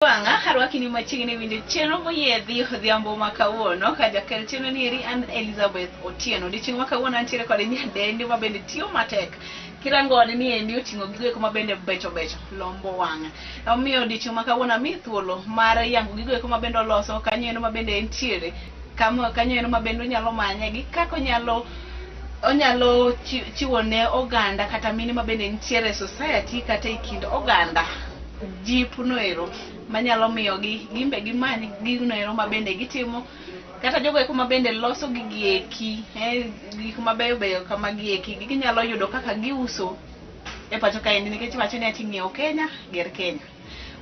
Wanga harwaki ni machingini winje cheno moyedhi odhiambo makawuono ka jakel cheno nieri an Elizabeth Otieno dichieng' makawuono antiere kod nyadendi mabende tiyo matek kirangone ni endi oting'o gigo eko mabende becho lombo wanga omiyo dichieng' makawuono ami thuolo mar yango gigo eko mabende oloso kanyo eno mabende entiere kanyo eno mabende onyalo manye gi kaka onyalo chiwo ne oganda kata mine mabende ntiere society kata ikind oganda jipuno ero manyalo miyo gimbe gimany gino ero mabende gitimo kata jogo eko mabende loso gigieki gik mabeyo kama gieki ginyalo yudo kaka giuso e pacho kae nikech wacho ni ating'eyo Kenya ger Kenya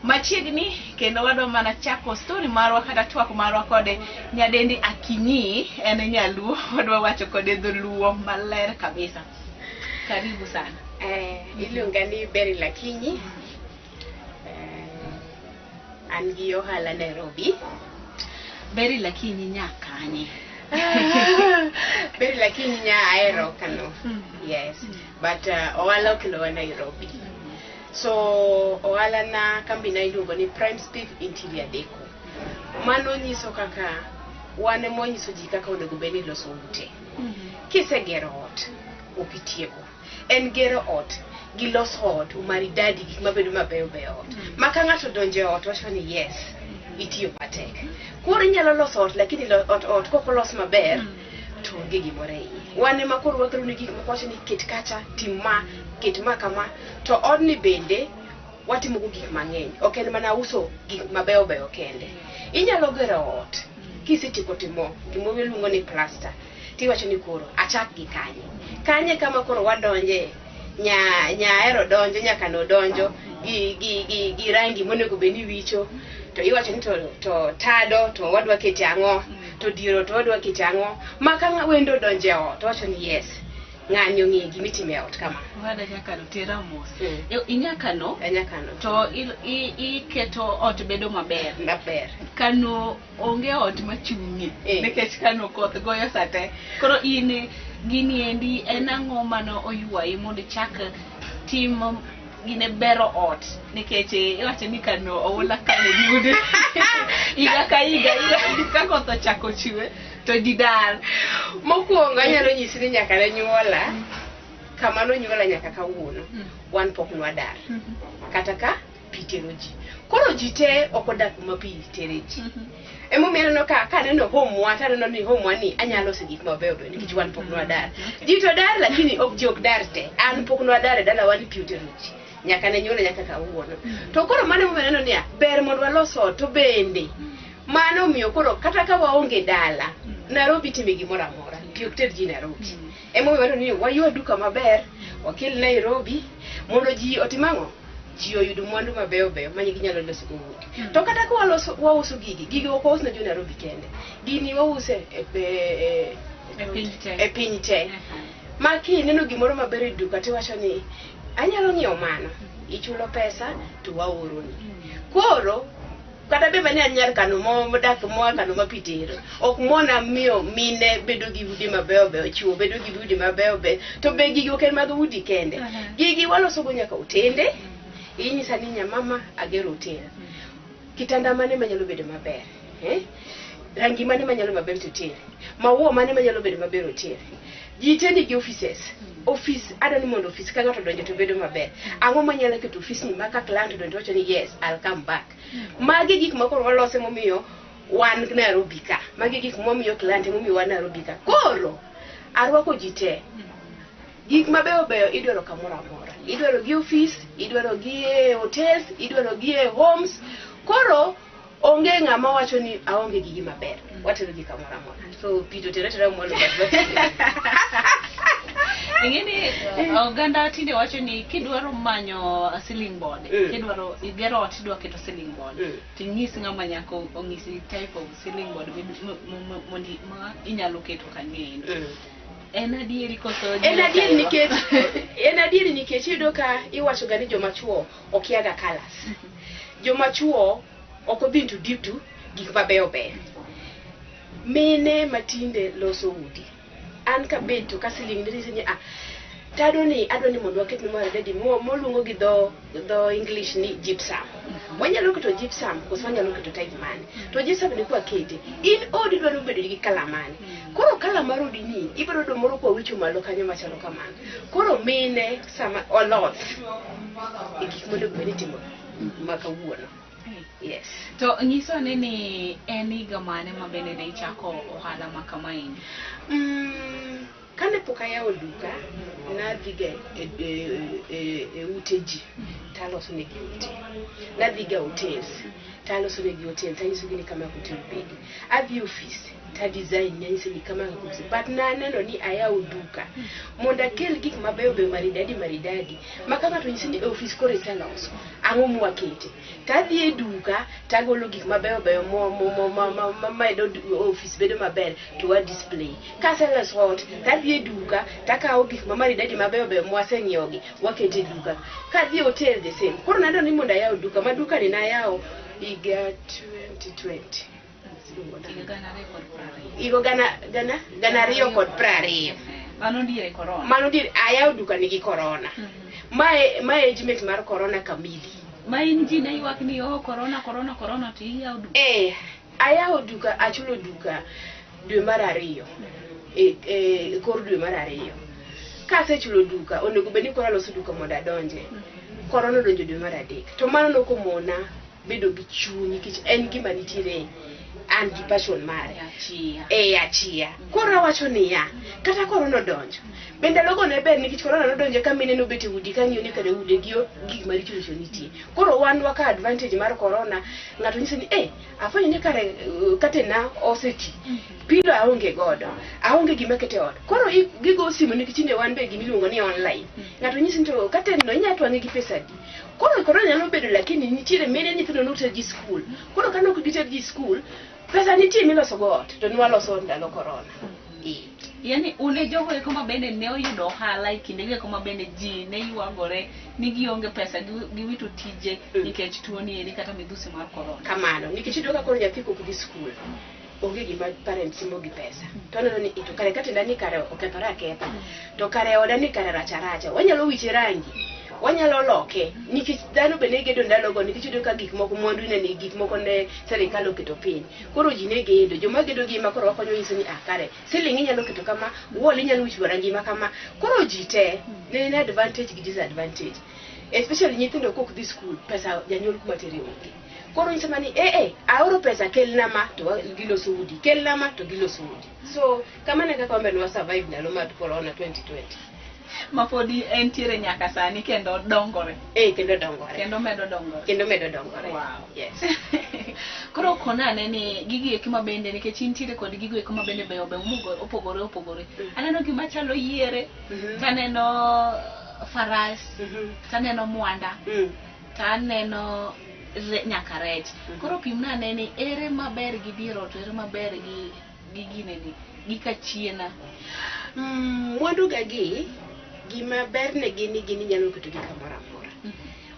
machiegni kendo wadwa mana chako story marwa kata twak marwa kode nyadendi Akinyi en nyaluo wadwa wacho kode dholuo maler kabisa. Karibu sana. Iluonga ni Beri Lakinyi. An gi ohala Nairobi. Beri Lakinyi nyakanye. Beri Lakinyi nya aero kano. Yes. But ohala okelo Nairobi. So ohala na kambi na iluongo ni Prime Speak Interior Decor. Mano nyiso kaka wane mo nyiso ji kaka onego beni loso ute. Kisegero ot okitieko. En gero ot gi los ot umaridadi gik mabedo mabeyo ot. Maka ng'ato donje ot wacho ni yes itiyo matek. Koro inyalo loso ot lakini ot kok olos maber to onge gimore iye. Wane ma koro wakelo ni gik mawacho ni ket kacha timma ket ma kama to odni bende watimo gik mang'eny. Ok en mana uso gik mabeyo kende. Inyalo gero ot kisetieko timo gimo iluongo ni plaster. Tiwacho ni koro achak gi kanye kama koro wadonje ero donjo nyaka no donjo gi rangi monego beni wicho to iwacho ni to tado to wadwa kete ang'o to diro to wadwa kete ang'o maka wendo donje ot to wacho ni yes ng'anyo ng'e gimitime ot kama wada nyaka no tera mos inyakano to iketo ot bedo maber kano onge ot machung'i nikech kano koth goyo sate koro gini endi en ang'o mano oywayi mondo chak tim gine bero ot nikech iwacho ni kano oula kano yude iga ka koth ochako chwe to didar mokuongo anyalo nyisi ni nyaka ne nyuola kamano nyuola nyaka kawuono wan pok nwadar kata ka pi tero ji koro ji te ok odak ma pi tere ji emomiyo no ka neno home taneno ni home ni anyalo loso gik mabeyo nikech wan pok nwadar ji to dar lakini ok ji ok dar te an pok nwadar e dala wan pi tero ji nyaka ne nyuola nyaka kawuono to koro mano emomiyo neno ni ber mondo walos ot to bende mano miyo koro kata ka waonge dala Nairobi time gimoro amora pi ok ter ji Nairobi emomiyo ni waywa duka maber wakel Nairobi mondo ji otimang'o ji oyud mwandu mabeyo ma ginyalo loso go udi to kata ka wauso gigi ok wausna jo Nairobi kende gini wause e piny te maki neno gimoro maber e duka tiwacho ni anyalo ng'iewo mano ichulo pesa to waoroni koro kata be mane anyar kano modak kano mapitero ok mona miyo mine bedo gi udi mabeyo chiwo bedo gi udi mabeyo to be gigi ok en mag udi kende gigi waloso go nyaka utende inyisa ni nyamama agero hotel kitanda mane manyalo bedo maber rangi mane manyalo maber to hotel maua mane manyalo bedo maber hotel jiteni gi office adani mondo office ka ng'ato donjo to bedo maber ang'o manyalo keto office ni maka client donjo wacho ni yes I'll come back magi gik ma koro walose momiyo wan Nairobi ka magi gik momiyo client momiyo wan Nairobi ka koro arwako jite gik mabeyo idwaro kamoro amora idwaro gi office idwaro gi hotels idwaro gi homes koro onge ng'ama wacho ni aonge gigi maber watero gi kamoro amora so pito tera mwana ingeni oganda tinde wacho ni kidwaro manyo ceiling board kidwaro igero ot idwa keto ceiling board ting'is ng'ama nyako ong'isi type of ceiling board mondi ma inyalo keto kanyo en adieri koso en adieri nikech yudo ka iwacho ga ni joma chuo okiaga colors joma chuo ok odhi to deep to gik mabeyo mine matinde loso udi an ka beto ka siling ndiri ni Adoni mondo waket ni mar dadi moluongo gi do English ni gypsum. Wanyalo keto gypsum koso wanyalo keto tile mane. To gypsum ni kwa kete in odi dwaro bedo gi kala mane. Koro kala mar odi ni ibiro do moro kwa wicho malo kanyo machalo kamano. Koro mine sama olot gik mondo bedi timo makawuono. Yes. To nyiso ni eni gamane mabende ne ichako ohala makamaini. Kane pok ayawo duka nadhiga e uteji taloso negi hotel. Nadhiga hotels taloso negi hotel tanyiso ni kama hotel bedi. Adhi office ta design nyanyiso ni kama hotel. But naneno ni ayawo duka mondo akel gik mabeyo be maridadi maka ngato nyisi ni office kore taloso ang'o mwakete. Tadhi e duka tagolo gik mabeyo medo office bedo maber to wa display. Kaselos hot tadhi e duka takawo gik maridadi mabeyo mwaseng'iewogi wakete e duka. Kadhi e hotel the same. Koro nadwa ni mondo ayawo duka maduka ni nayawo higa 2020. Igo gana riyo kod prariyo. Mano dire corona. Mano dire ayawo duka nigi corona. Mae ejiment mar corona kamili. Ma in ji ne ywak ni corona to iyawo duka. Ayawo duka achulo duka dwe mar ariyo. Kor dwe mar ariyo. Kasechulo duka onego bed ni koro aloso duka mondo adonje. Corona donjo dwe mar adek. To mano nokomona bedo gi chuny nikech en gima nitiere an gi passion mare achia. Koro wacho niya kata corona donjo bende logo ne ber nikech corona nodonjo ka mine no bete udi kanyo ni kada ude gi gik maricho nitie. Koro wan waka advantage mar corona ngato nyise ni afanye ni kare katena oseti pilo aonge godo aonge gima kete ot. Koro gigo simu nikech inde wan be gimiluongo ni online. Ngato nyise ni to kateno inyatwange gi pesa di. Koro corona nyalo bedo lakini nitiere mene nyithindo noter gi school. Koro kano ok giter gi school pesa nitie miloso go ot to nwaloso ndalo corona. Yani une jogo eko mabende ne oyudo ohala kinde eko mabende ji ne yuagore ni gionge pesa giwito tije nikech tuo ni eri kata midhusi mar corona. Kamano nikech idoka koro nyathi kok gi school onge gima parents simo gi pesa. To neno ni ito kare katenda ni kare okethore aketha to kare oda ni kare racha wanyalo wiche rangi wanyalo loke nikech dhano be ne gedo ndalogo nikech yudo ka gik moko mwandu ne gik moko ne serikal oketo piny. Koro ji ne gedo joma gedo gima koro wakonyo nyiso ni kare siling inyalo keto kama wall inyalo wicho rangi ma kama. Koro ji te ne advantage gi disadvantage especially nyithindo kok dhi school pesa janyuol kuma tere onge. Koro nyiso mani aoro pesa kelna ma to giloso udi kelna ma to giloso udi. So kama ne kaka wambe survive ndalo mar corona 2020. Mapodi entiere nyaka sani kendo dongore. Kendo dongore. Kendo medo dongore. Wow. Yes. Koro konane ni gigi eki mabende nikech intiere kod gigo eki mabende beyo opogore. Aneno gima chalo yiere, taneno faras, taneno mwanda, taneno nyaka rech. Koro pimna neni ere maber gi biro to ere maber gi gineni gi kachiena. Mwandu gagi gima ber ne gini nyalo keto gi kamora amora.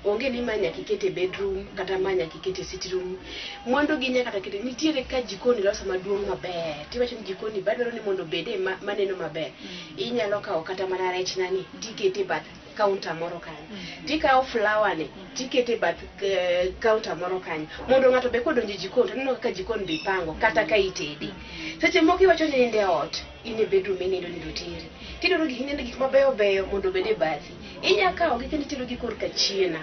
Onge ni manya kikete bedroom kata manya kikete sitting room. Mwandu gi nyaka kete nitiere ka jikoni loso maduong' maber. Tiwacho ni jikoni badwaro ni mondo bede maneno maber. Inyalo kawo kata mana rech nani tikete bath counter moro kanyo. Tikawo flower ne tikete bath counter moro kanyo. Mondo ngato be kodonjo jikon to neno ka jikon be pango kata ka itedi. Seche moko iwacho ni inde ot ine bedroom inindo ni dotiri. Tidoro gik mabeyo mondo bede bathi. Inyakawo gi kendo tiro gi kor kachiena.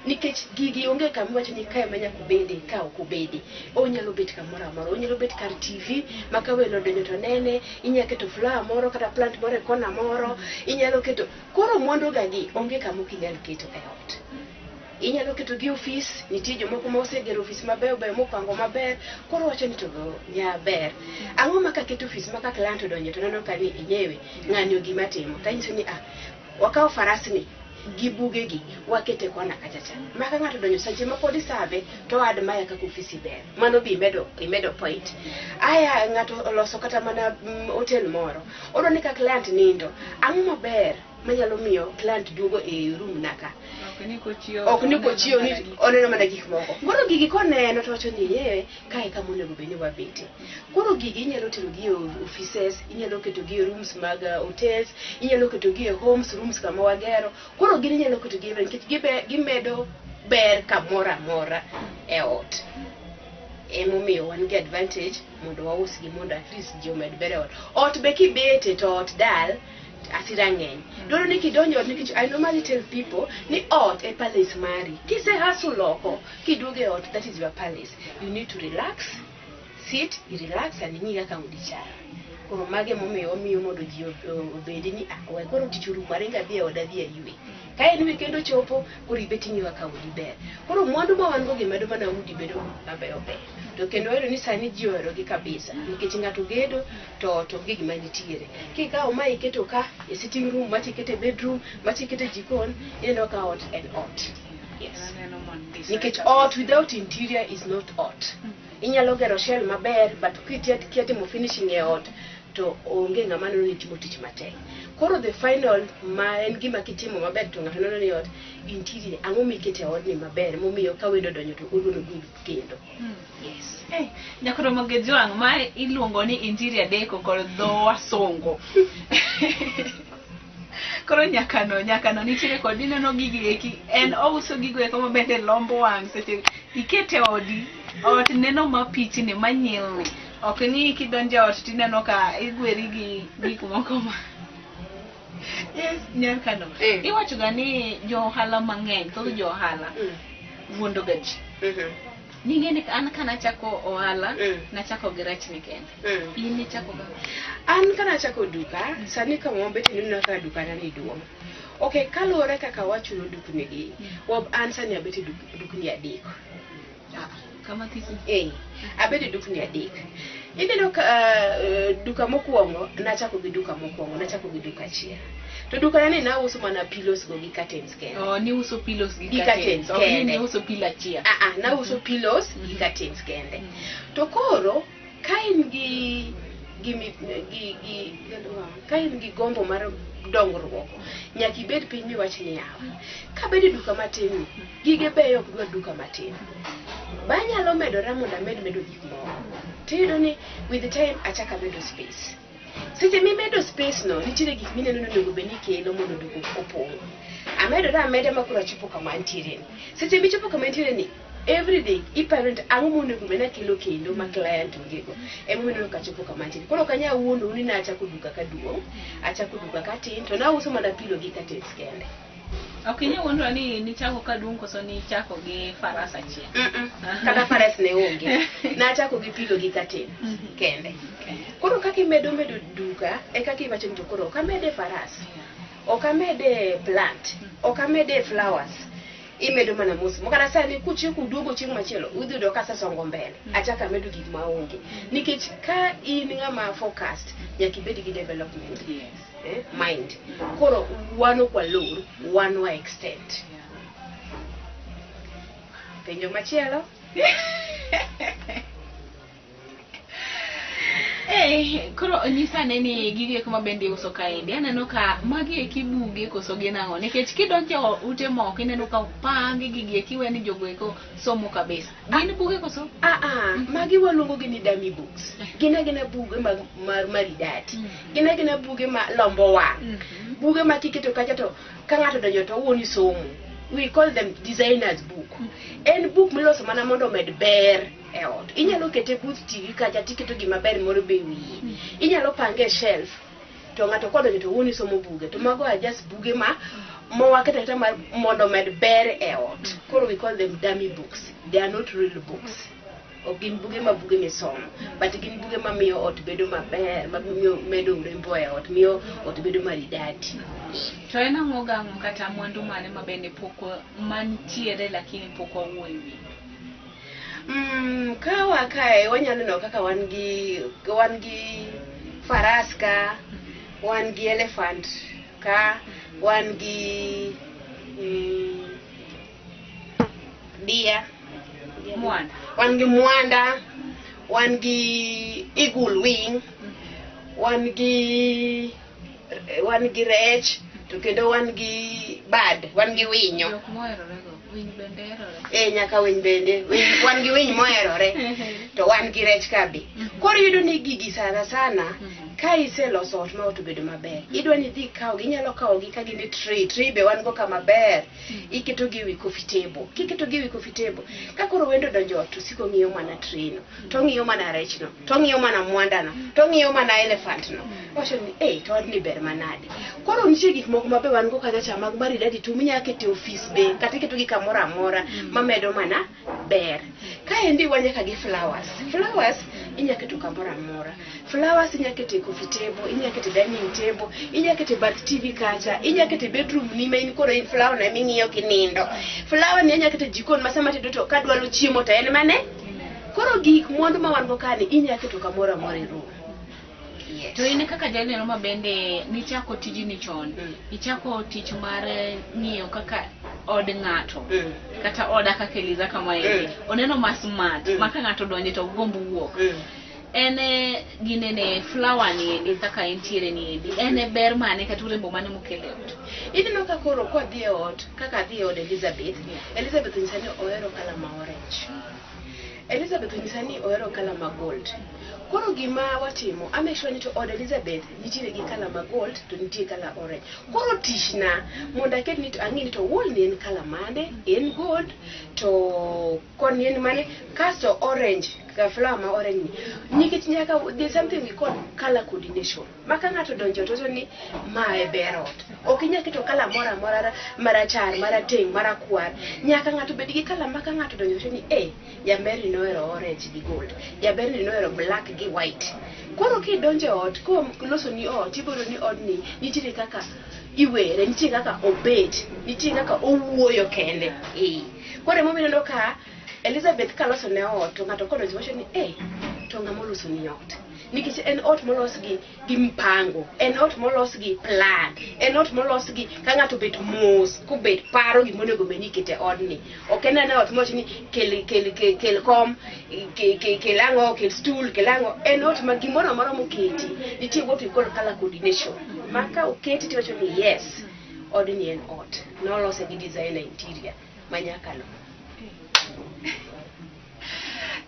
Nikech gigi onge kama wacho ni kae manya kubede ka okubede. Onyalo bet kamoro amora, onyalo bet kar TV maka welo donjo to nene, inyalo keto flower moro kata plant moro e kona moro, inyalo keto. Koro mwandu gagi onge kama ok inyalo keto e ot. Inyalo keto gi office, nitie jomoko ma osegero office mabeyo mopango maber, koro wacho ni to nya ber. Ang'o maka keto office maka client donjo to neno ka ni inyewe ng'anyo gima timo. Tanyiso ni wakawo farasni gi bugegi wakete kona kachacha. Maka ng'ato donjo sache ma podi save to admire kaka ofisi ber. Mano bi imedo point. Aya ng'ato oloso kata mana hotel moro. Odo ni ka client nindo. Ang'o maber manyalo miyo plant duogo e room naka. Ok ni kochio ni oneno mana gik moko. Koro gigi koneno to wacho ni yeye kae kama onego bed ni wabete. Koro gigi inyalo tero gi e offices, inyalo keto gi e rooms mag hotels, inyalo keto gi e homes rooms kama wagero. Koro gini inyalo keto gi nikech gimedo ber kamoro amora e ot. Emomiyo wan gi advantage mondo waus gi mondo at least ji omed ber e ot. Ot be kibete to ot dal asira ng'eny. Doro ni kidonjo nikech I normally tell people ni ot e palace mari. Kise hustle oko, kiduoge ot, that is your palace. You need to relax, sit, relax and ing'i kaka odi chal. Koro mage momiyo omiyo mondo ji obedi ni we koro tich uru maringa dhi e oda dhi aywe. Ka en weekend chopo, koro ibeti ni kaka odi ber. Koro mwandu ma wan go gimedo mana udi bedo mabeyo ber. To kendo wero ni sani ji ohero gi kabisa nikech ng'ato gedo to gi gima nitiere. Kikawo ma iketo ka e sitting room, machi iketo e bedroom, machi iketo e jikon, ineno ka ot en ot. Yes. Nikech ot without interior is not ot. Inyalo gero shell maber but kitimo finishing e ot to onge ng'ama neno ni timo tich matek. Koro the final ma en gima kitimo maber to ng'ato neno ni ot interior ang'o mikete ot ni maber momiyo ka wendo donjo to ogono good kendo. Yes. Nyakoro magejwang' ma iluongo ni interior deco kod dho wasongo. Koro nyakano nitiere kod ineno gigi eki en ouso gigo eko mabende lombo wang' seche ikete odi ot neno mapichni manyilni. Ok ni kidonjo ot tineno ka igweri gi gik moko ma. Yes, nyakano. Iwacho ga ni jo ohala mang'eny, thoth jo ohala wuondo ga ji. Ning'eni an kana chako ohala, nachako gi rech ni kende. In ni chako ga? An kana chako duka, sani kama wabeti nuna ka duka na ni duong'. Okay, kaluwore kaka wachulo dukni gi, an sani abeti dukni adek. Kama tisi? Abeti dukni adek. Ineno duka mokwongo, nachako gi duka mokwongo, nachako gi duka achiel. To duka nani na uso mana pillows go gi curtains kende. Oh, ni uso pillows gi curtains. Okay, ni uso pillow achiel. Na uso pillows gi curtains kende. To koro kain gi gombo mar dongruok nyaki bed piny miwach ni yawa ka bedi duka matin gige beyo ok dwa duka matin banyalo medora mondo medo gik moko tiyudo ni with the time achaka medo space seche mimedo space no nitiere gik mineno ni onego bed ni kelo mondo duka opong' ameda makoro chopo kama antiere seche michopo kama antiere ni every day iparent ang'o monego bed ni kelo kendo ma client ongego emomiyo kachopo kama antiere koro kanya wuondo ni na achako duka ka duong' achako duka ka tin to na uso mana pilo gi curtains kende. Ok inya wuondo ni chako ka duong' koso ni chako gi faras achiel. Kata faras ne onge na chako gi pilo gi curtain kende. Koro kaka imedo duka e kaka iwacho ni to koro ka mede faras ok amede plant ok amede flowers imedo mana mos mokana sani kuchiku duogo chieng' machielo udhido kasa songo mbele achaka medo gik maonge nikech ka in ng'ama forecast nyaki bed gi development mind koro wano kwa lor one wa extent penjo machielo koro nyisa ni gige kuma bende uso kaendi aneno ka magi eki buge koso ginang'o nikech kidonjo ute moko ineno ka pangi gigi eki weni jogo eko somo kabisa gin buge koso magi waluongo gi ni dummy books gina buge maridati gina buge ma lombo wang' buge ma kiketo kacha to ka ng'ato donjo to wuoni somo we call them designers book en book miloso mana mondo med ber e ot inyalo kete but TV kacha tiketo gima ber moro be wiye inyalo pange shelf to ng'ato kodonjo to wuoni somo buge to mago are just buge ma waketa kata mondo med ber e ot koro we call them dummy books they are not real books ogin buge ma buge misomo but gin buge ma miyo ot bedo maber ma miyo medo urembo e ot miyo ot bedo maridadi. To en ang'o kata mwandu mane ma bende poko mantiere lakini poko wuoyi kawa kae wanyalo neno kaka wan gi faras ka wan gi elephant ka wan gi deer wan gi mwanda wan gi eagle wing wan gi rech to kendo wan gi bad, wan gi winyo. Jok moherore go, winy bende herore. Nyaka winy bende, wan gi winy moherore, to wan gi rech kabi. Koro iyudo ni gigi sana ka iseloso ot ma ot obedo maber. Idwa ni dhi kawo, inyalo kawo gi ka gin e tray be wan go kama ber. Iketo gi wi coffee table. Kiketo gi wi coffee table, ka koro wendo donjo ot to siko ng'iyo mana tray no, to ng'iyo mana rech no, to ng'iyo mana mwanda no, to ng'iyo mana elephant no. Wacho ni to odni ber manade. Koro nitie gik moko mabe wan go kacha mag maridadi tu minya kete office be, kata iketo gi kamoro amora mamedo mana ber. Kaendi wanyaka gi flowers. Flowers inya keto kamoro amora. Flowers inya kete coffee table, inya kete dining table, inya kete bath TV kacha, inya kete bedroom ni main koro in flower na ming'iyo kinindo. Flower ni inya kete jikon masama tedo to kadwalo chiemo to en mane? Koro gik mwandu ma wan go kani inya keto kamoro amora e room. Yes. To in kaka jalero ma bende nichako tijini chon. Ichako tich mar ng'iyo kaka od ng'ato. Kata oda kaka Eliza kama yeye. Oneno smart, maka ng'ato donje to gombo wuok. Ene ginene flower ni kaka entiere ni ene ber mane kata urembo mane mokele ot. Idino ka koro kwa dhi e ot, kaka dhi e od Elizabeth. Elizabeth nisani ohero kala ma orange. Elizabeth nisani ohero kala ma gold. Koro gima watimo, ame sure ni to od Elizabeth nitiere gi kala ma gold to nitiere kala orange. Koro tishna monda ket ni to ang'ini to wall ni en kala mane, en gold to kon en mane, kasto orange, ka flower ma orange ni. Nikech nyaka there's something we call color coordination. Maka ng'ato donjo to ni ma e berot. Ok inya keto kala mora marachar, marateng, marakwar. Nyaka ng'ato bed gi kala maka ng'ato donjo to ni Jamberi noero orange gi gold. Jamberi noero black gi white. Koro ki donjo ot, ko loso ni ot, iboro ni od ni nitiere kaka iwere, nitiere kaka obet, nitiere kaka owuoyo kende. Koro momiyo ka Elizabeth kaloso ne ot, to ng'ato kodonjo wacho ni to ng'ama oloso ni ot. Nikech en ot molos gi mpango, en ot molos gi plan, en ot molos gi ka ng'ato bet mos, kubet paro gima onego bed ni kete odni. Ok en ot moch ni kel kom, kel ang'o, kel stool, kel ang'o. En ot ma gimoro amora moketi, nitie what we call color coordination. Maka oketi tiwacho ni yes, odni en ot. Nolose gi designer interior manyakalo.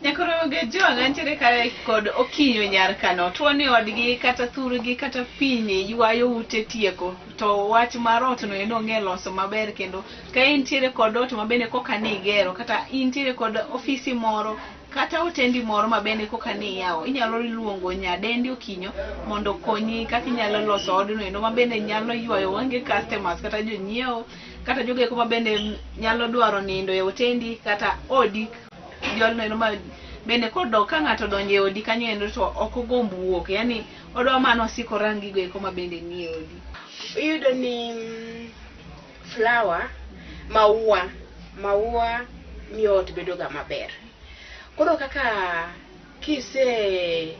Nyakoro gejo ngantere kare kod okinyo nyar kano tuoni odgi kata thurgi kata pinyi ywayo ute tieko to wach marot no eno ng'e loso maber kendo ka intiere kod ot mabene koka ni gero kata intiere kod ofisi moro kata otendi moro mabene koka ni yawo inyalo luongo nyadendi okinyo mondo konyi kaka inyalo loso odno eno mabene nyalo ywayo wange customers kata jonyiewo kata jogeko mabende nyalo dwaro nindo e otendi kata odi jolno eno ma bene kodok ka ng'ato donje e odi kanyo endo to ok ogomb wuok, yani odwa mano siko rangi go eko ma bende nie odi. Iyudo ni flower, maua miyo ot bedo ga maber. Koro kaka kise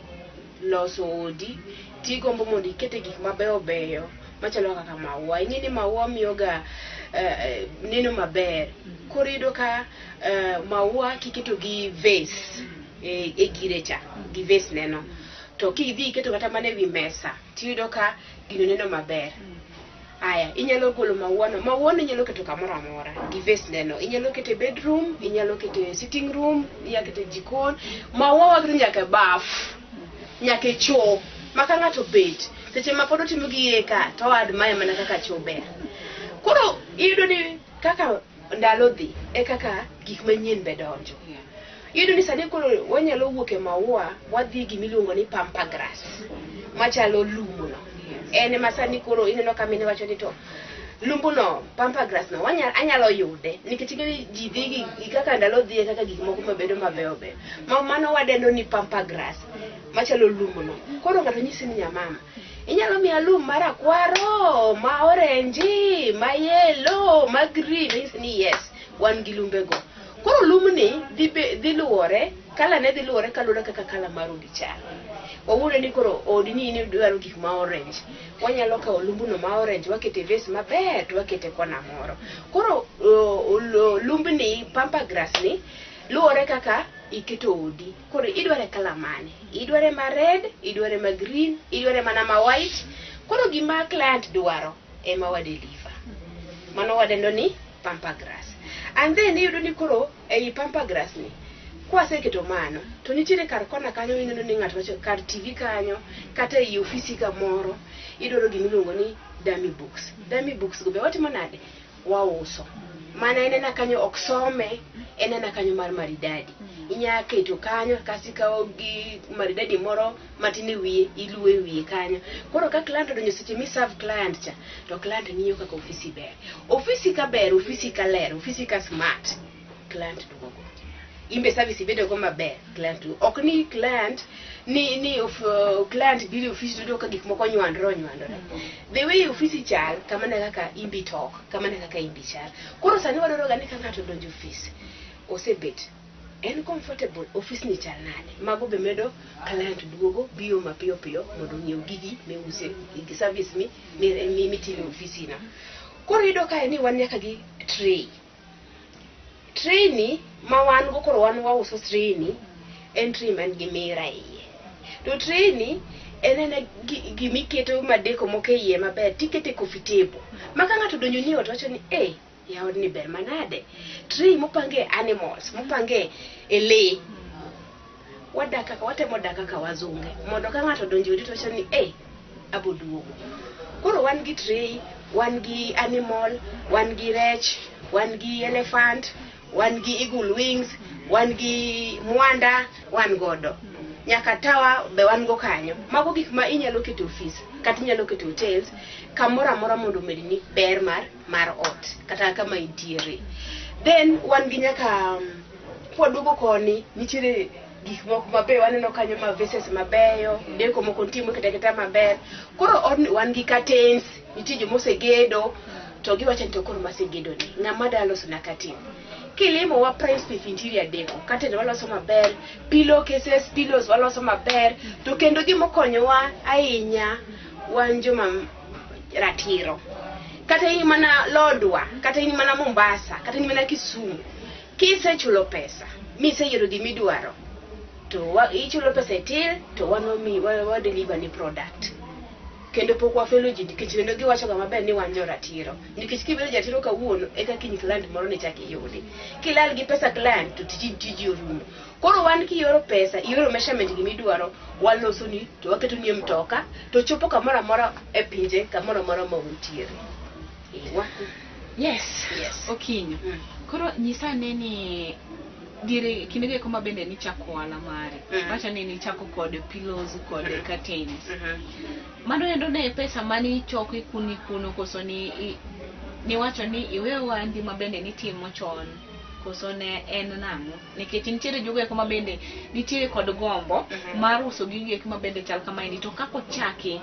loso odi, tigombo mondo ikete gik mabeyo beyo machalo kaka maua. Ing'eni maua miyo ga neno maber. Koro iyudo ka maua kiketo gi vase e girecha, gi vase neno. To kidhi iketo kata mana ewi mesa, tiyudo ka gino neno maber. Aya, inyalo golo maua no inyalo keto kamoro amora, gi vase neno. Inyalo kete bedroom, inyalo kete sitting room, inyalo kete jikon. Maua waketo nyaka bath, nyaka choo, maka ng'ato bet. Seche ma pod otimo gi eka, to admire mana kaka choo ber. Koro iyudo ni kaka ndalo dhi kaka gik manyien be donjo. Iyudo ni sani koro wanyalo wuok e maua wadhi gimiluongo ni pampa grass machalo lumbo no. En ma sani koro ineno ka mine wacho ni to lumbo no, pampa grass no anyalo yude nikech ji dhi gi kaka ndalo dhi kaka gik moko mabedo mabeyo be. Mano wadendo ni pampa grass machalo lumbo no. Koro ng'ato nyisi ni nyamama inyalo miya lum marakwaro, ma orange, ma yellow, ma green. Ni yes, wan gi lumbe go. Koro lumni dhi luwore, kala ne dhi luwore kaluwore kaka kala mar odi chal. Wawuono ni koro odi ni dwaro gik ma orange. Wanyalo kawo lumbuno ma orange wakete vase maber to wakete kona moro. Koro lumbni pampa grass ni luwore kaka iketo odi. Koro idware kala mane? Idware ma red, idware ma green, idware mana ma white. Koro gima client dwaro ema wadeliver. Mano wadendo ni pamper grass. And then iyudo ni koro ei pamper grass ni kwaseketo mano to nitiere kar kona kanyo ineno ni ng'ato wacho kar TV kanyo kata ei ofisi kamoro idwaro gimiluongo ni dummy books. Dummy books go be watimo nade? Wauso. Mana enena kanyo oksome, enena kanyo mar maridadi. Inya keto kanyo kasi kawo gi maridadi moro matine wiye iluwe wiye kanyo. Koro ka client odonjo seche mi serve client cha, to client ng'iyo kaka ofisi ber. Ofisi ka ber, ofisi ka ler, ofisi ka smart, client duogo. Imbe service bedo go maber, client ok ni client client bili ofisi do ka gik moko nywandro. The way ofisi chal kamane kaka imbi talk, kamane kaka imbi chal. Koro sani wadoro ga ni ka ng'ato donjo office osebet en comfortable, office ni chal nade. Mago be medo client duogo biyo mapiyo mondo nyiew gigi meuse gi service mitimo ofisi na. Koro ido ka ni wan nyaka gi tray ni ma wan go koro wan wauso tray ni en tray man gi mira iye. To tray ni enene gimiketo madeko moke iye maber tikete coffee table. Maka ng'ato donjo ni otocho ni yaod ni ber manade. Tray mopange animals, mopange lee. Watemo daka ka wazunge. Mondo ka ng'ato donjo ni tocho ni aboduogo. Koro wan gi tray, wan gi animal, wan gi rech, wan gi elephant, wan gi eagle wings, wan gi mwanda, wan godo. Nyaka tawa be wan go kanyo. Mago gik ma inyalo keto office, kata inyalo keto hotels, kamora mora mondo medni ber mar ot, kata kama intiere. Then wan gi nyaka kwaduogo koni nitiere gik moko mabeyo waneno kanyo ma vases mabeyo, deko moko ntimo keta maber. Koro wan gi curtains, nitie jomo segedo to giwacho ni to koro masegedo ni ng'ama daloso na curtain. Kilimo wa price beef interior deco, curtain waloso maber, pillow cases, pillows waloso maber, to kendo gimokonyowa ahinya wan joma ratiro. Kata in mana Lodwa, kata in mana Mombasa, kata in mana Kisumu, kisechulo pesa, miseyudo gimidwaro, to ichulo pesa etil, to wa deliver ni product. Kendo pok wafelo ji nikech kendo giwacho ga maber ni wan jo ratiro. Nikech kibedo jatiro kawuono eka kiny client moro ne chaki yudi. Kilal gi pesa client to tiji orumo. Koro wan kioro pesa, ioro measurement gimidwaro, waloso ni to waketo ni mtoka, to chopo kamora mora e pinje kamora mora ma untiere. Yes. Okinyo. Koro nyisa neni dire kindege koma bende ni chako wala mare. Wacha ni chako kod pillows kod curtains. Mano endo ne pesa mani choki kuni kuno koso ni wacho ni iwe wandi mabende ni timo chon koso ne en nang'o. Nikech nitiere jogo koma bende nitiere kod gombo mar uso gige koma bende chal kama indi to kako chaki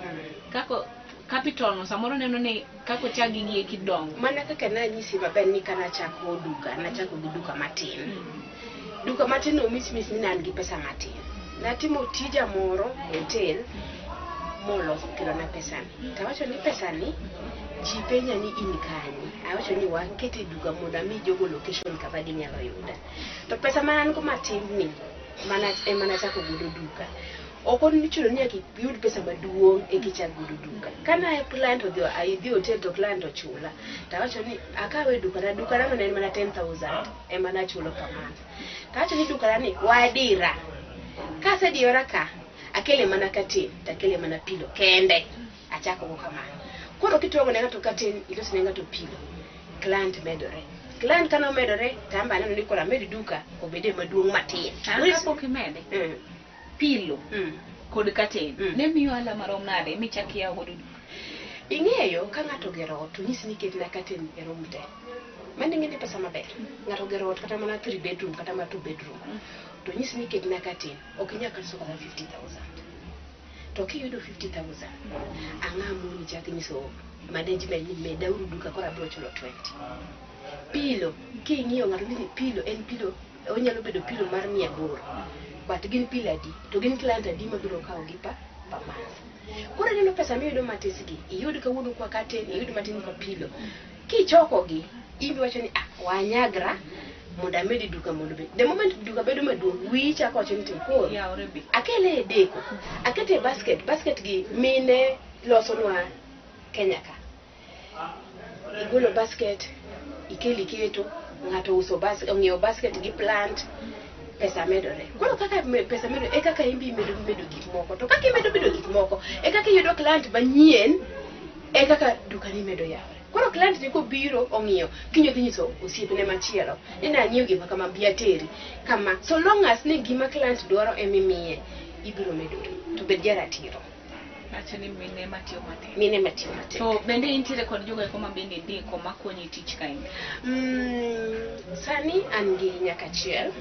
kako capital no samoro neno ni kako chagi gie kidongo. Mana kaka na nyisi maber ni kana chako duka, na chako gi duka matin. Duka matin no miss ni nan gi pesa matin. Natimo tija moro hotel molo kilo na pesa ni. Tawacho ni pesa ni jipenya ni inikani. Awacho ni wakete duka moda mi jogo location kaba ginyalo yuda. To pesa manan ko matin ni mana chako gudo duka. Oko ni chulo ni yud pesa maduong e kicha gudo duka. Kana e client odhi hotel to client ochula. Tawacho ni akawe duka na ne mana 10,000 e mana chulo per month. Tawacho ni duka ni wadira. Kasa diora ka akele mana curtain, takele mana pillow kende. Achako go kamano. Koro kitogo ne ngato curtain, iloso ne ngato pillow. Client medore. Client kana medore, tamba neno ni kola medi duka obede maduong matin. Hapo kimede. Pillow kod curtain. Ne miyo ala marom nade michakia godo. Ing'eyo ka ngato gero ot to nyisi ni ket na curtain e room te. Mane ng'eni pesa maber. Ngato gero ot kata mana 3 bedroom kata mana 2 bedroom. To nyisi ni ket na curtain, ok nyaka soka 50,000. To kiyudo 50,000, ang'amu ni chaki nyiso management ni medauru duka kora bro chulo 20. Pillow, king'iyo ngato ni pillow en pillow, onyalo bedo pillow mar 100. But gin pillow adi, to gin client adi mabiro kawo gi pa month. Kora neno pesa miyudo matisgi, iyud kawuono kwa curtain, iyud matin kwa pillow. Kichoko gi, imbi wacho ni wanyagra moda medi duka mondo be. The moment duka bedo maduong, wicha ko chini ko. Ya orebi. Akele deko. Akete basket gi mine loso nwa Kenya ka. igolo basket ikeli keto ngato uso basket ong'iewo basket gi plant pesa medore. Koro kaka pesa medore e kaka imbi medo gik moko, to kaka imedo bedo gik moko e kaka iyudo client manyien e kaka dukani medo yawre. Koro client ni kobiro ong'iewo kinyo dhi nyiso osiepne machielo ni nanyiewo gima kama biateri kama, so long as ni gima client dwaro emimiye ibiro medore to bed jaratiro. Achani mine matio matek. Mine matio matek. So bende intiere kod jogo eko ma bende Decor makonyi tich kain. Sani an gi nyaka chiel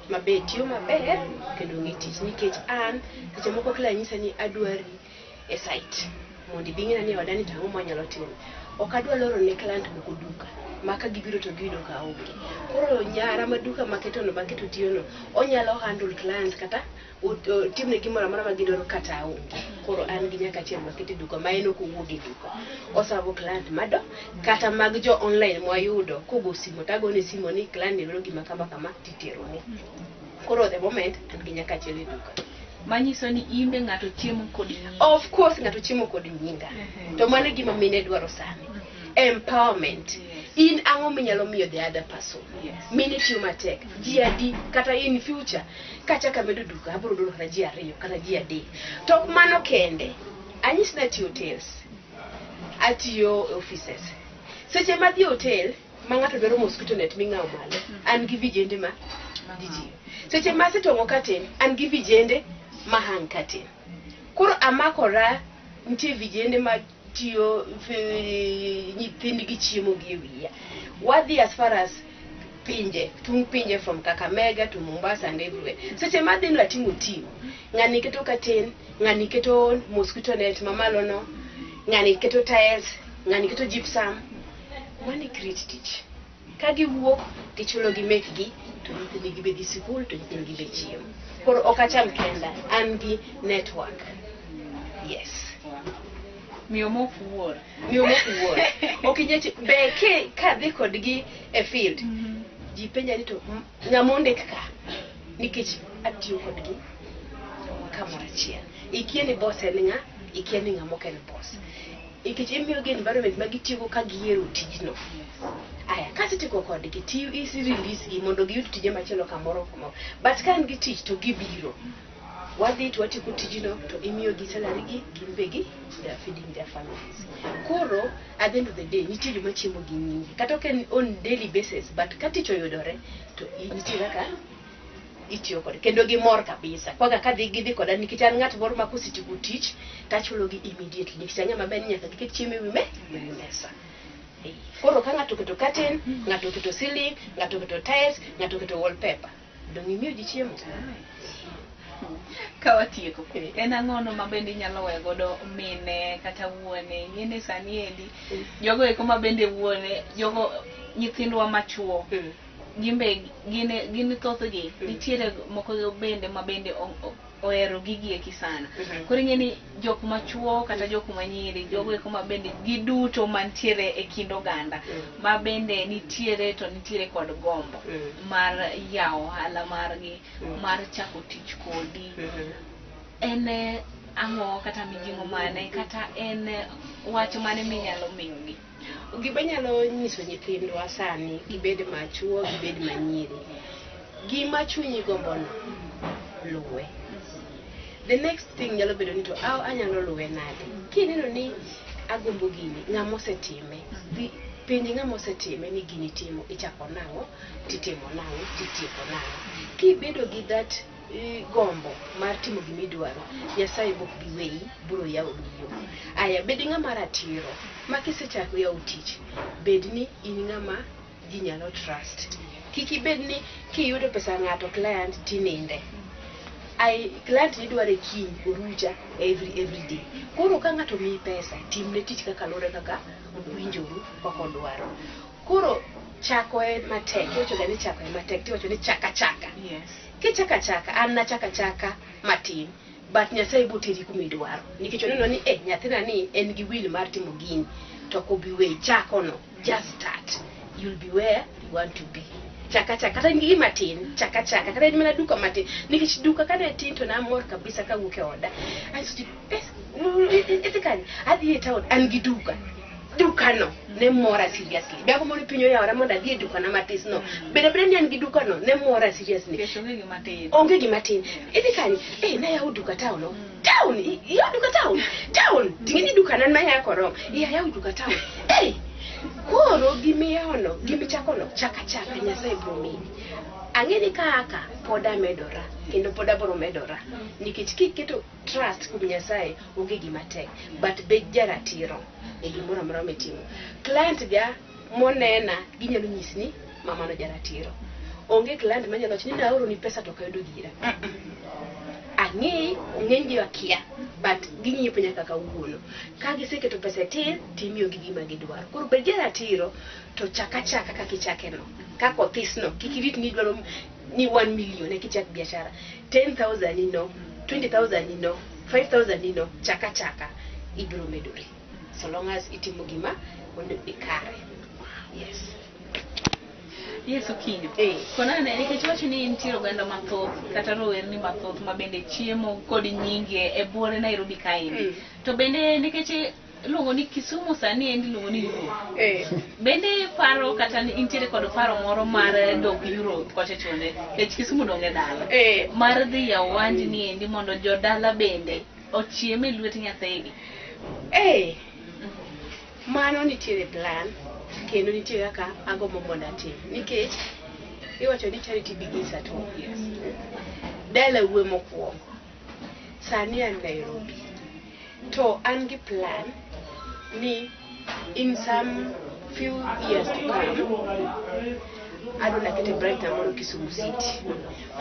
mabe tiyo maber kendo ng'i tich nikech an seche moko kila nyisa ni adwari e site mondo ibing'ina ni odani tang'o manyalo timo. Ok adwa loro ne client moko duka maka gibiro to giyudo ka onge. Koro nyara maduka maketo tiyono onyalo handle clients kata timne gimoro amora ma gidwaro kata onge. Koro an gi nyaka chiel makete duka ma en ok owuok e duka. Osavo client mado kata mag jo online mwayudo kogo simo tagone simo ni client ni dwaro gima kama titero ne. Koro the moment an gi nyaka chiel e duka. Manyiso ni imbe ng'ato chiemo kod nyinga. Of course ng'ato chiemo kod nyinga. To mano gima mine dwaro sani. Empowerment. In ang'o minyalo miyo the other person. Mine tiyo matek. Ji adi kata in future kachaka medo duka abiro dwaro kata ji 2 kata ji 3. To mano kende. Anyis na tiyo hotels. Atiyo offices. Seche ma dhi hotel ma ng'ato dwaro mosquito net ming'awo malo. An gi vijende ma diji. Seche ma setong'o katen an gi vijende ma hang katen. Koro amakora nitie vijende ma tiyo nyithindgi chiemo gi wiya. Wadhi as far as tung pinje from Kakamega to Mombasa and everywhere. Seche ma dhi latimo team. Ng'ani keto katen, ng'ani keto mosquito net mamalo no, ng'ani keto tiles, ng'ani keto gypsum. Mani create tich. Ka giwuok tichulo gi mekgi to nyithindgi be dhi sikul to nyithindgi be chiemo. Koro ok acham kenda, an gi network. Yes. Miyo mokuor. Okinyeche be ke ka dhi kodgi e field. Ji penja ni to ng'amonde ka nikech atiyo kodgi kamoro achiel. Ikia ni boss en ng'a, ikia ni ng'amo ken boss. Nikech imiyo gi environment ma gitiyo ka giero tijno. Aya, kasetieko kodgi tiyo isi release gi mondo giyud tije machielo kamoro. But ka an gi tich to gibiro. Wadhi to watieko tijno to imiyo gi salary gi gimbe gi they are feeding their families. Koro at the end of the day nitie joma chiemo gi nyingi. Kata ok on daily basis but ka tich oyudore to nitie kaka itiyo kod kendo gi mor kabisa. Kwaga ka gidhi koda nikech an ng'at moro ma kosetieko tich tachulo gi immediately. Nikech ang'e maber nyaka giket chiemo e wi mesa. Koro ka ng'ato keto curtain, ng'ato keto ceiling, ng'ato keto tiles, ng'ato keto wallpaper. Dong imiyo ji chiemo. Kawatieko. En ang'ono ma bende nyalo weyo godo mine kata wuone. Ng'ene sani endi jogo eko ma bende wuone, jogo nyithindwa machuo. Gimbe gine thothgi nitiere moko bende ma bende ohero gigi eki sana. Koro ng'eni jok machuo kata jok manyiri, jogo eko ma bende giduto mantiere e kind oganda ma bende nitiere kod gombo mar yawo ohala margi, mar chako tich kodi. En ang'o kata mijing'o mane kata en wach mane minyalo miyogi? Gima nyalo nyiso nyithindwa sani, gibed machuo, gibed manyiri. Gima chunyi gombono, luwe. The next thing nyalo bedo ni to anyalo luwe nade. Kineno ni agombo gini, ng'ama osetime. Penji ng'ama osetime ni gini timo, ichako nang'o, titimo nang'o, titieko nang'o. Kibedo gi that gombo mar timo gima idwaro, Nyasaye bok gi weyi, biro yawo giyo. Aya, bed ng'ama ratiro, ma kisechako yawo tich, bed ni in ng'ama ji nyalo trust. Kik ibed ni kiyudo pesa ng'ato client tininde. Client ni dware kiny orucha every day. Koro ka ng'ato miyi pesa, timne tich kaka lore kaka winjoru kaka odwaro. Koro chako e matek, iwacho ga ni chako e matek, tiwacho ni chaka. Yes. Kichaka, an na chaka matin, but Nyasaye boteri kuma idwaro. Nikech oneno ni nyathina ni en gi will mar timo gini, to ko bi we chako no, just start. You'll be where you want to be. Chaka kata ngi matin, chaka kata ni mana duka matin. Nikech duka kada tin to na mor kabisa ka wuke oda. I said, ethically, adhi e town an gi duka. dukano ne mora seriously dago moni pinyo ya ora monda die dukana matis no bede ni an gi dukano ne mora seriously onge gi matin idi kani na ya duka town no town ya duka town tingini dukana na ya koro ya duka town koro gimi ya ono gimi chakono chaka nyasai bromi angeni kaka poda medora kendo poda boro medora nikech kiketo trust kuom Nyasaye onge gima tek but be jaratiro e gimoro amora mitimo client ga monena ginyalo nyisni mama no jaratiro onge client manyalo chini na oro ni pesa to kayudo gira ng'eny wakia but ginyiepo nyaka kawuono ka giseketo pesa tin timiyo gi gima gidwaro koro bed jaratiro to chaka kaka kichake no kako thisno kikirit ni dwaro ni 1 million kichak biashara 10,000 ino 20,000 ino 5,000 ino chaka ibiro medore so long as itimo gima ondo ikare. Yes, okay. Kona ne nikech wacho ni nitie oganda mathoth kata rowerni mathoth ma bende chiemo kod nyinge e buore Nairobi kaendi. To bende nikech luongo ni Kisumu sani endi luongo ni Europe. Bende paro kata intiere kod paro moro mar dok Europe kocha chonde. Nikech Kisumu donge dala. Mar dhi ya wandi ni endi mondo jodala bende ochieme lwet Nyasaye. Mano nitiere plan. Kendo nitie kaka agombo mondo atim nikech iwacho ni charity begins at home. Dala wuo mokwongo sani an Nairobi to an gi plan ni in some few years to come aduna kete bright amoro Kisumu City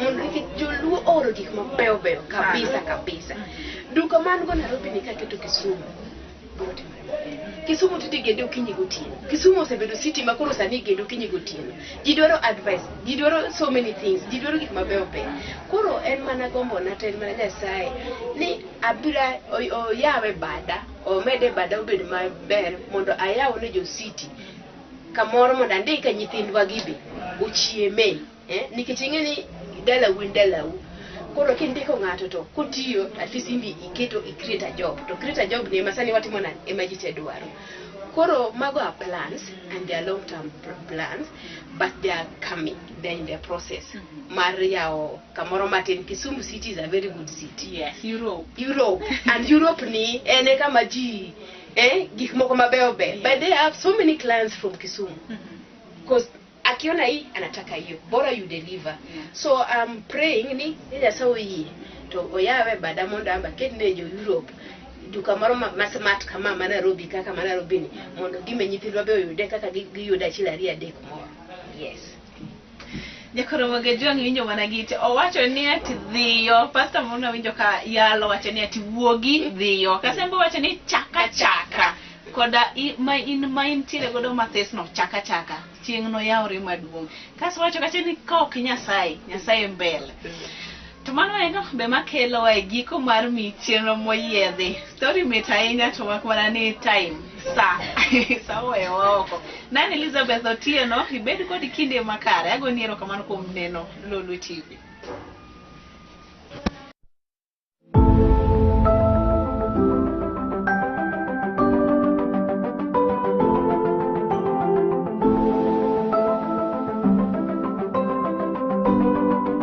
mondo joluo oro gik mabeyo kabisa duka man go Nairobi ni kaketo Kisumu Kisumu titi gende ukinyi gotieno. Kisumu osebedo city makoro sani gende ukinyi gotieno. Ji dwaro advice, ji dwaro so many things, ji dwaro gik mabeyo be. Koro en mana gombo na ten mana Nyasaye ni abira yawe bada, o mede bada obed maber mondo ayaw ne jo city. Kamoro mondo andika nyithindwa gibe ochieme, nikech ing'eni dala win dala u. Koro kindiko ng'ato to kotiyo at least imbi iketo create a job to create a job ni masani watimo na emajite dwaro koro mago are plans and they are long term plans but they are coming, they are in their process. Mariao kamoro matin Kisumu City is a very good city. Yes, Europe and Europe ni ene kama ji gik moko mabeyo be but they have so many clients from Kisumu because akiona hii anataka hiyo bora you deliver. So I'm praying ni Nyasaye hii to oyawe bada mondo amba ketne jo Europe duka maro smart kama Nairobi kaka Nairobi ni mondo gime nyithindwa be oyude kaka giyuda chilaria dek moro. Decor magejong winjo managite owacho ni ati dhiyo pastor mona winjo ka yalo wacho ni ati wuogi dhiyo kasembo wacho ni chaka koda in tire godo mathes no chaka chieng no yawre maduong kaso wacho kache ni kok Nyasaye mbele to mano eno be makelo e giko mar michieno moyiedhi story mit ahinya to wakwana ni time sa weyo oko nani Elizabeth Otieno ibed kod kinde makare agoniero kamano kuom neno Lolwe TV.